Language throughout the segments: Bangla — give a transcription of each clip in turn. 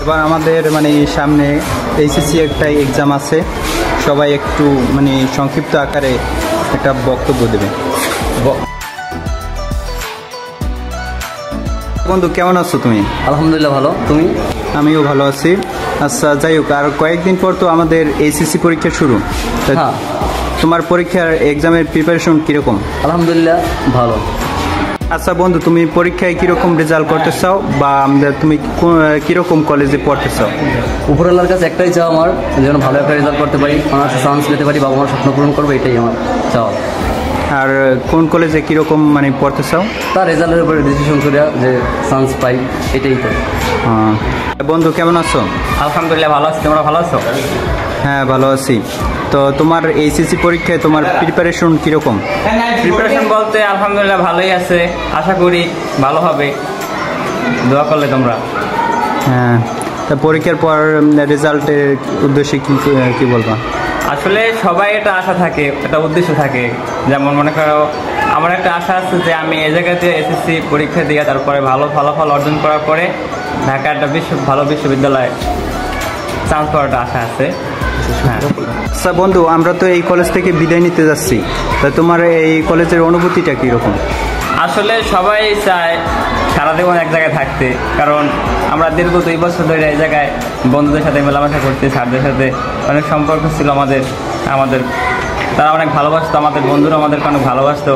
এবার আমাদের মানে সামনে এইচএসসি একটা এক্সাম আছে, সবাই একটু মানে সংক্ষিপ্ত আকারে একটা বক্তব্য দেবে। বন্ধু কেমন আছো তুমি? আলহামদুলিল্লাহ ভালো, তুমি? আমিও ভালো আছি। আচ্ছা যাই হোক, আর কয়েকদিন পর তো আমাদের এইচএসসি পরীক্ষা শুরু। হ্যাঁ। তোমার পরীক্ষার এক্সামের প্রিপারেশন কিরকম? আলহামদুলিল্লাহ ভালো। আচ্ছা বন্ধু, তুমি পরীক্ষায় কিরকম রেজাল্ট করতে চাও বা তুমি কিরকম কলেজে পড়তে চাও? উপরওয়ালার কাছে একটাই চাও আমার, যেন ভালো একটা রেজাল্ট করতে পারি, অনার্সে চান্স পেতে পারি, বাবা মার স্বপ্ন পূরণ করবো, এটাই আমার চাও। আর কোন কলেজে কিরকম মানে পড়তে চাও? তার রেজাল্টের উপরে ডিসিশন করে যে চান্স পাই, এটাই তো। বন্ধু কেমন আছো? আলহামদুলিল্লাহ ভালো আছি, তোমরা ভালো আছো? হ্যাঁ ভালো আছি। তো তোমার এইচএসসি পরীক্ষায় তোমার প্রিপারেশন কিরকম? প্রিপারেশন বলতে আলহামদুলিল্লাহ ভালোই আছে, আশা করি ভালো হবে, দোয়া করলে তোমরা। হ্যাঁ, তা পরীক্ষার পর রেজাল্টের উদ্দেশ্যে কি বলবা? আসলে সবাই একটা আশা থাকে, একটা উদ্দেশ্য থাকে। যেমন মনে করো আমার একটা আশা আছে যে আমি এই জায়গাতে এসএসসি পরীক্ষা দিয়ে তারপরে ভালো ফলাফল অর্জন করার পরে ঢাকা একটা ভালো বিশ্ববিদ্যালয়ে চান্স পাওয়ার আশা আছে। হ্যাঁ। আচ্ছা বন্ধু, আমরা তো এই কলেজ থেকে বিদায় নিতে যাচ্ছি, তা তোমার এই কলেজের অনুভূতিটা কীরকম? আসলে সবাই চায় সারা জীবন এক জায়গায় থাকতে, কারণ আমরা দীর্ঘ 2 বছর ধরে এই জায়গায় বন্ধুদের সাথে মেলামেশা করতে, স্যারদের সাথে অনেক সম্পর্ক ছিল আমাদের তারা অনেক ভালোবাসতো, আমাদের বন্ধুরা আমাদেরকে অনেক ভালোবাসতো।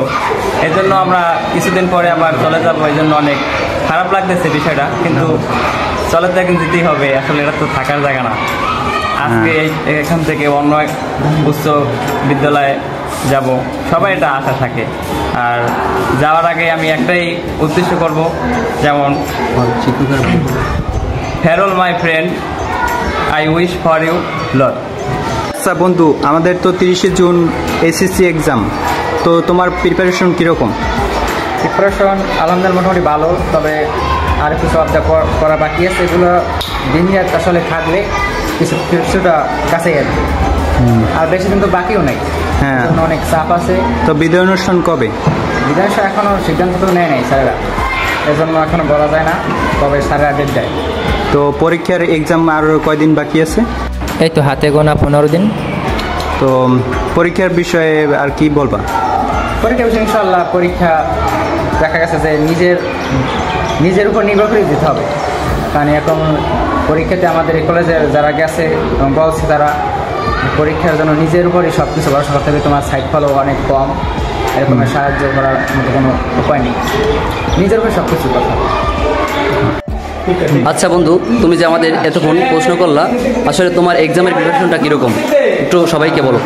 এই জন্য আমরা কিছুদিন পরে আবার চলে যাবো, এই জন্য অনেক খারাপ লাগতেছে বিষয়টা, কিন্তু চলে তো এখন যেতেই হবে, আসলে এটা তো থাকার জায়গা না। আজকে এখান থেকে অন্য এক উচ্চ বিদ্যালয়ে যাব, সবাই এটা আশা থাকে। আর যাওয়ার আগে আমি একটাই উদ্দেশ্য করব, যেমন farewell my friend, I wish for you lot. আচ্ছা বন্ধু, আমাদের তো 30শে জুন এসএসসি এক্সাম, তো তোমার প্রিপারেশন কীরকম? প্রিপারেশন আলহামদুলিল্লাহ মোটামুটি ভালো, তবে আর কিছু অবজা করা বাকি আছে, এগুলো দিন আসলে থাকলে কিছুটা কাছেই আসবে, আর বেশি দিন তো বাকিও নেই। হ্যাঁ, অনেক চাপ আছে। তো বিদায় অনুষ্ঠান কবে? বিদায় অনুষ্ঠান এখনও সিদ্ধান্ত তো নেয় নাই স্যারেরা, এজন্য এখনও বলা যায় না, তবে স্যারেরা ডেট দেয়। তো পরীক্ষার এক্সাম আর কয়দিন বাকি আছে? এই তো হাতে গোনা 15 দিন। তো পরীক্ষার বিষয়ে আর কি বলবা? পরীক্ষার বিষয়ে ইনশাআল্লাহ পরীক্ষা দেখা গেছে যে নিজের উপর নির্ভর করে দিতে হবে, কারণ এখন পরীক্ষাতে আমাদের এই কলেজের যারা গেছে এবং বলছে তারা পরীক্ষার জন্য নিজের উপরই সব কিছু ভরসা করতে হবে, তোমার সাইড ফলও অনেক কম, এরকমের সাহায্য করার মতো কোনো উপায় নেই, নিজের উপর সব কিছু কথা। আচ্ছা বন্ধু, তুমি যে আমাদের এতক্ষণ প্রশ্ন করলা, আসলে তোমার এক্সামের প্রিপারেশনটা কীরকম একটু সবাইকে বলো।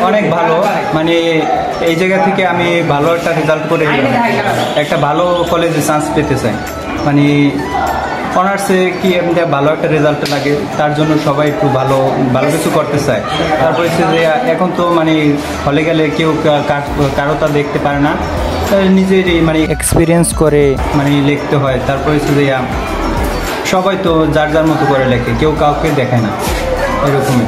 অনেক ভালো, মানে এই জায়গা থেকে আমি ভালো একটা রেজাল্ট করে একটা ভালো কলেজে চান্স পেতে চাই, মানে অনার্সে কি ভালো একটা রেজাল্ট লাগে, তার জন্য সবাই একটু ভালো কিছু করতে চায়। তারপরে হচ্ছে যে এখন তো মানে হলে গেলে কেউ কারো তা দেখতে পারে না, নিজেরই মানে এক্সপিরিয়েন্স করে মানে লিখতে হয়। তারপরে হচ্ছে যে সবাই তো যার মতো করে লেখে, কেউ কাউকে দেখায় না, এরকমই।